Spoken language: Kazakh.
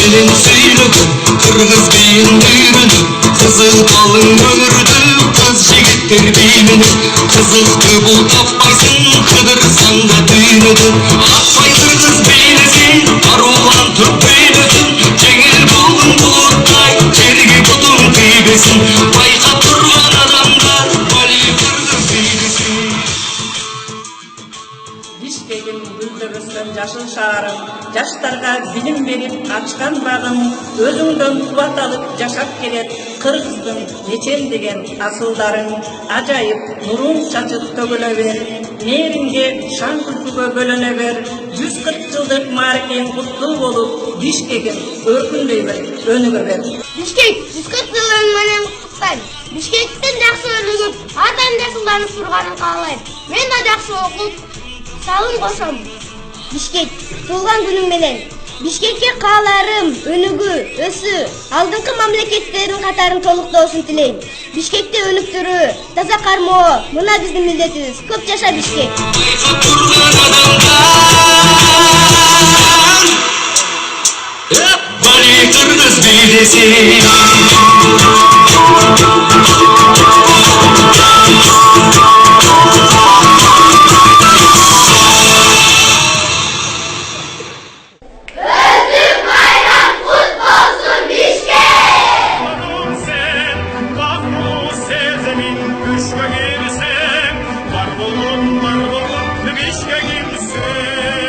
Elin süylügün, kırgız beyin büyürünü, kızıl kalın ömürdü, kız jigittir beynini. Kızıktı bu tapmaysın, kıdırsan da düğünüdün. Atmay kırgız beynisin, arulan Türk beynüdün. Cengil bulgun bulutay, jergi budun kıybesin. Bayka turgan adamlar, bali kırgız beynisin. Бишкегим гүлдеп өскөн жашыл шаарым, жаштарга билим берип ачкан багым, өзүңдөн кубат алып жашап келет кыргыздын мечендеген асылдарың. Ажайып нурун чачып төгүлө бер, мээринге шан күлкүгө бөлөнө бер. 140 жылдык мааракең куттуу болуп, Бишкегим өркүндөй бер, өнүгө бер. Бишкек 140 жылын менен куттайм. Бишкектин жакшы өнүгүп, ардан жасылданып турганын каалайм. Мен да жакшы окуп, салым кошом. Бишкек туулган күнүң менен. Бишкекке кааларым өнүгүү, өсүү, алдыңкы мамлекеттердин катарын толуктоосун тилейм. Бишкекти өнүктүрүү, таза кармоо, мына биздин милдетибиз. Көп жаша Бишкек. Bali kırgız beynisin. Bishkekimsen